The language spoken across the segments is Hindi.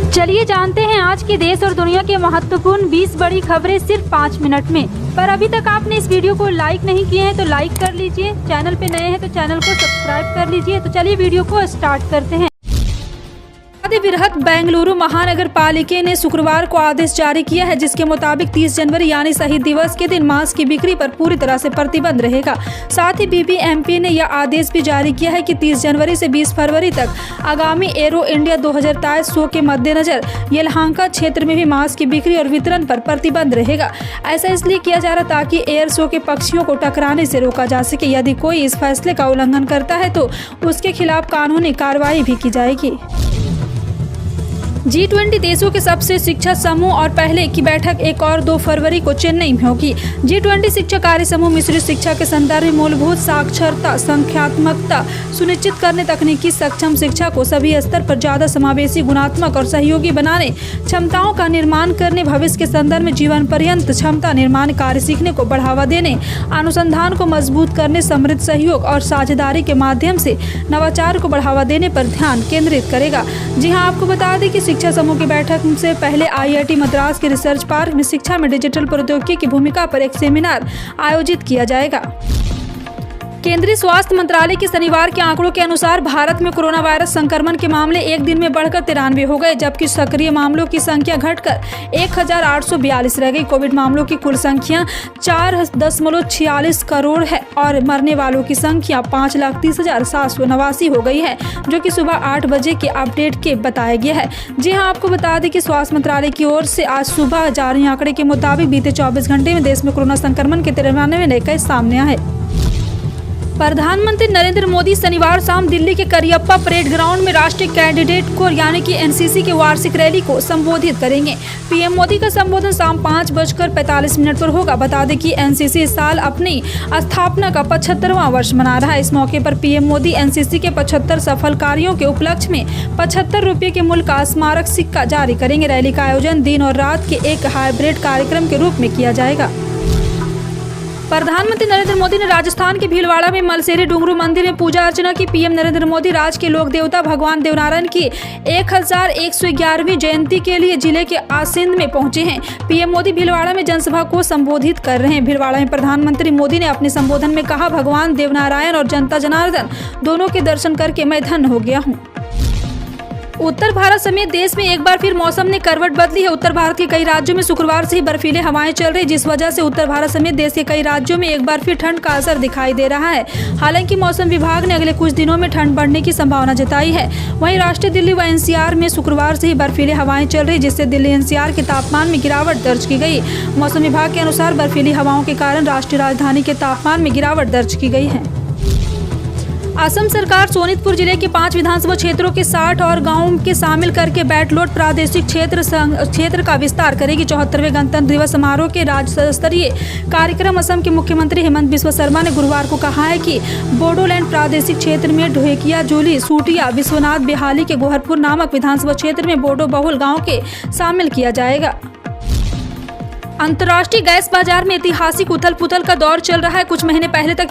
चलिए जानते हैं आज के देश और दुनिया के महत्वपूर्ण 20 बड़ी खबरें सिर्फ 5 मिनट में। पर अभी तक आपने इस वीडियो को लाइक नहीं किए हैं तो लाइक कर लीजिए, चैनल पे नए हैं तो चैनल को सब्सक्राइब कर लीजिए। तो चलिए वीडियो को स्टार्ट करते हैं। विरहत बेंगलुरु महानगर पालिका ने शुक्रवार को आदेश जारी किया है, जिसके मुताबिक 30 जनवरी यानी शहीद दिवस के दिन मांस की बिक्री पर पूरी तरह से प्रतिबंध रहेगा। साथ ही बीबीएमपी ने यह आदेश भी जारी किया है कि 30 जनवरी से 20 फरवरी तक आगामी एरो इंडिया 2023 शो के मद्देनजर यलहंका क्षेत्र में भी मांस की बिक्री और वितरण पर प्रतिबंध रहेगा। ऐसा इसलिए किया जा रहा ताकि एयर शो के पक्षियों को टकराने से रोका जा सके। यदि कोई इस फैसले का उल्लंघन करता है तो उसके खिलाफ कानूनी कार्रवाई भी की जाएगी। G20 देशों के सबसे शिक्षा समूह और पहले की बैठक 1 और 2 फरवरी को चेन्नई में होगी। G20 शिक्षा कार्य समूह मिश्रित शिक्षा के संदर्भ में मूलभूत साक्षरता, संख्यात्मकता सुनिश्चित करने, तकनीकी सक्षम शिक्षा को सभी स्तर पर ज्यादा समावेशी, गुणात्मक और सहयोगी बनाने, क्षमताओं का निर्माण करने, भविष्य के संदर्भ में जीवन पर्यंत क्षमता निर्माण, कार्य सीखने को बढ़ावा देने, अनुसंधान को मजबूत करने, समृद्ध सहयोग और साझेदारी के माध्यम से नवाचार को बढ़ावा देने पर ध्यान केंद्रित करेगा। जी हाँ, आपको बता दें कि शिक्षा समूह की बैठक से पहले IIT मद्रास के रिसर्च पार्क में शिक्षा में डिजिटल प्रौद्योगिकी की भूमिका पर एक सेमिनार आयोजित किया जाएगा। केंद्रीय स्वास्थ्य मंत्रालय के शनिवार के आंकड़ों के अनुसार भारत में कोरोना वायरस संक्रमण के मामले एक दिन में बढ़कर 93 हो गए, जबकि सक्रिय मामलों की संख्या घटकर 1842 रह गई। कोविड मामलों की कुल संख्या 4.46 करोड़ है और मरने वालों की संख्या 5,30,789 हो गई है, जो कि सुबह 8 बजे के अपडेट के बताया गया है। जी हां, आपको बता दें कि स्वास्थ्य मंत्रालय की ओर से आज सुबह जारी आंकड़े के मुताबिक बीते 24 घंटे में देश में कोरोना संक्रमण के 93 नए केस सामने आए। प्रधानमंत्री नरेंद्र मोदी शनिवार शाम दिल्ली के करियप्पा परेड ग्राउंड में राष्ट्रीय कैंडिडेट कोर यानी कि NCC की वार्षिक रैली को संबोधित करेंगे। पीएम मोदी का संबोधन शाम 5:45 पर होगा। बता दें कि NCC इस साल अपनी स्थापना का 75वां वर्ष मना रहा है। इस मौके पर पीएम मोदी NCC के 75 सफल कार्यों के उपलक्ष्य में 75 रुपये के मूल्य का स्मारक सिक्का जारी करेंगे। रैली का आयोजन दिन और रात के एक हाइब्रिड कार्यक्रम के रूप में किया जाएगा। प्रधानमंत्री नरेंद्र मोदी ने राजस्थान के भीलवाड़ा में मलसेरी डुंगरू मंदिर में पूजा अर्चना की। पीएम नरेंद्र मोदी राज्य के लोक देवता भगवान देवनारायण की 1111वीं जयंती के लिए जिले के आसिंद में पहुंचे हैं। पीएम मोदी भीलवाड़ा में जनसभा को संबोधित कर रहे हैं। भीलवाड़ा में प्रधानमंत्री मोदी ने अपने संबोधन में कहा, भगवान देवनारायण और जनता जनार्दन दोनों के दर्शन करके मैं धन्य हो गया हूँ। उत्तर भारत समेत देश में एक बार फिर मौसम ने करवट बदली है। उत्तर भारत के कई राज्यों में शुक्रवार से ही बर्फीली हवाएं चल रही, जिस वजह से उत्तर भारत समेत देश के कई राज्यों में एक बार फिर ठंड का असर दिखाई दे रहा है। हालांकि मौसम विभाग ने अगले कुछ दिनों में ठंड बढ़ने की संभावना जताई है। वहीं राष्ट्रीय दिल्ली व NCR में शुक्रवार से ही बर्फीली हवाएं चल रही, जिससे दिल्ली NCR के तापमान में गिरावट दर्ज की गई। मौसम विभाग के अनुसार बर्फीली हवाओं के कारण राष्ट्रीय राजधानी के तापमान में गिरावट दर्ज की गई है। असम सरकार सोनितपुर जिले के 5 विधानसभा क्षेत्रों के 60 और गांवों के शामिल करके बैटलोड प्रादेशिक क्षेत्र का विस्तार करेगी। 74वें गणतंत्र दिवस समारोह के राज्य स्तरीय कार्यक्रम असम के मुख्यमंत्री हेमंत बिस्वा शर्मा ने गुरुवार को कहा है कि बोडोलैंड प्रादेशिक क्षेत्र में ढोकिया, जोली, सूटिया, विश्वनाथ बेहाली के गोहरपुर नामक विधानसभा क्षेत्र में बोडो बहुल गाँव के शामिल किया जाएगा। अंतर्राष्ट्रीय गैस बाजार में ऐतिहासिक उथल पुथल का दौर चल रहा है। कुछ महीने पहले तक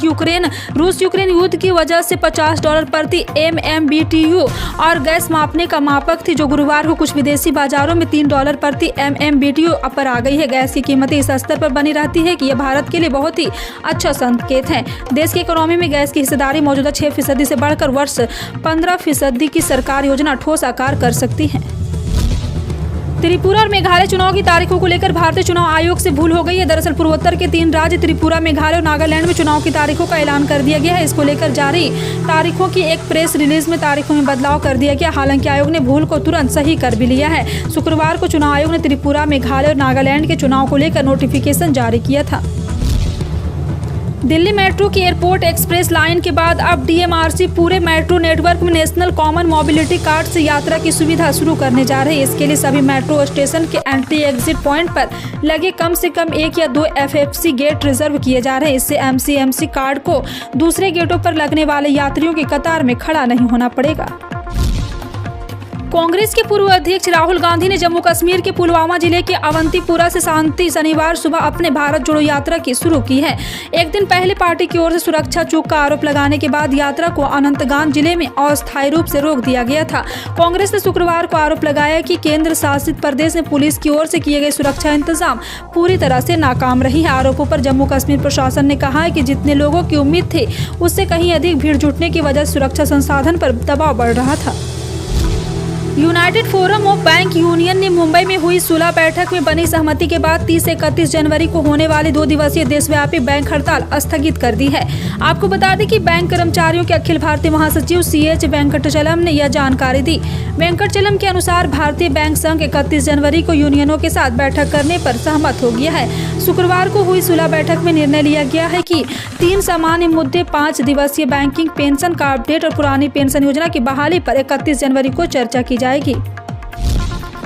रूस यूक्रेन युद्ध की वजह से $50 प्रति MMBTU और गैस मापने का मापक थी, जो गुरुवार को कुछ विदेशी बाजारों में $3 प्रति MMBTU पर आ गई है। गैस की कीमतें इस स्तर पर बनी रहती है कि यह भारत के लिए बहुत ही अच्छा संकेत है। देश की इकोनॉमी में गैस की हिस्सेदारी मौजूदा 6% से बढ़कर वर्ष 15% की सरकार योजना ठोस आकार कर सकती है। त्रिपुरा और मेघालय चुनाव की तारीखों को लेकर भारतीय चुनाव आयोग से भूल हो गई है। दरअसल पूर्वोत्तर के 3 राज्य त्रिपुरा, मेघालय और नागालैंड में चुनाव की तारीखों का ऐलान कर दिया गया है। इसको लेकर जारी तारीखों की एक प्रेस रिलीज में तारीखों में बदलाव कर दिया गया। हालांकि आयोग ने भूल को तुरंत सही कर भी लिया है। शुक्रवार को चुनाव आयोग ने त्रिपुरा, मेघालय और नागालैंड के चुनाव को लेकर नोटिफिकेशन जारी किया था। दिल्ली मेट्रो की एयरपोर्ट एक्सप्रेस लाइन के बाद अब DMRC पूरे मेट्रो नेटवर्क में नेशनल कॉमन मोबिलिटी कार्ड से यात्रा की सुविधा शुरू करने जा रही है। इसके लिए सभी मेट्रो स्टेशन के एंट्री एग्जिट पॉइंट पर लगे कम से कम 1 या 2 FFC गेट रिजर्व किए जा रहे हैं। इससे MCMC कार्ड को दूसरे गेटों पर लगने वाले यात्रियों की कतार में खड़ा नहीं होना पड़ेगा। कांग्रेस के पूर्व अध्यक्ष राहुल गांधी ने जम्मू कश्मीर के पुलवामा जिले के अवंतीपुरा से शांति शनिवार सुबह अपने भारत जोड़ो यात्रा की शुरू की है। एक दिन पहले पार्टी की ओर से सुरक्षा चूक का आरोप लगाने के बाद यात्रा को अनंतनाग जिले में अस्थायी रूप से रोक दिया गया था। कांग्रेस ने शुक्रवार को आरोप लगाया कि केंद्र शासित प्रदेश में पुलिस की ओर से किए गए सुरक्षा इंतजाम पूरी तरह से नाकाम रही है। आरोपों पर जम्मू कश्मीर प्रशासन ने कहा है कि जितने लोगों की उम्मीद थी उससे कहीं अधिक भीड़ जुटने की वजह से सुरक्षा संसाधन पर दबाव बढ़ रहा था। United forum of bank union ने मुंबई में हुई सुलह बैठक में बनी सहमति के बाद 30 से 31 जनवरी को होने वाली 2 दिवसीय देशव्यापी बैंक हड़ताल स्थगित कर दी है। आपको बता दें कि बैंक कर्मचारियों के अखिल भारतीय महासचिव CH वेंकटचलम ने यह जानकारी दी। वेंकटचलम के अनुसार भारतीय बैंक संघ 31 जनवरी को यूनियनों के साथ बैठक करने पर सहमत हो गया है। शुक्रवार को हुई सुलह बैठक में निर्णय लिया गया है कि 3 सामान्य मुद्दे 5 दिवसीय बैंकिंग पेंशन का अपडेट और पुरानी पेंशन योजना की बहाली पर 31 जनवरी को चर्चा की जाएगी।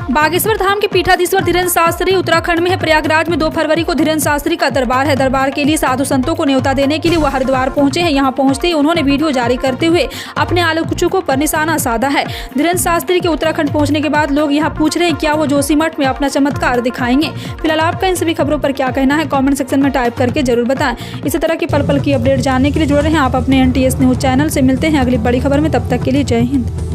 बागेश्वर धाम के पीठाधीश्वर धीरेन्द्र शास्त्री उत्तराखंड में है। प्रयागराज में 2 फरवरी को धीरेन्द्र शास्त्री का दरबार है। दरबार के लिए साधु संतों को न्योता देने के लिए वह हरिद्वार पहुंचे हैं। यहां पहुंचते ही उन्होंने वीडियो जारी करते हुए अपने आलोचकों पर निशाना साधा है। धीरेन्द्र शास्त्री के उत्तराखंड पहुंचने के बाद लोग यहां पूछ रहे हैं क्या वो जोशीमठ में अपना चमत्कार दिखाएंगे। फिलहाल आपका इन सभी खबरों पर क्या कहना है कॉमेंट सेक्शन में टाइप करके जरूर बताएं। इसी तरह की पल पल की अपडेट जानने के लिए जुड़े रहें आप अपने NTS न्यूज चैनल से। मिलते हैं अगली बड़ी खबर में, तब तक के लिए जय हिंद।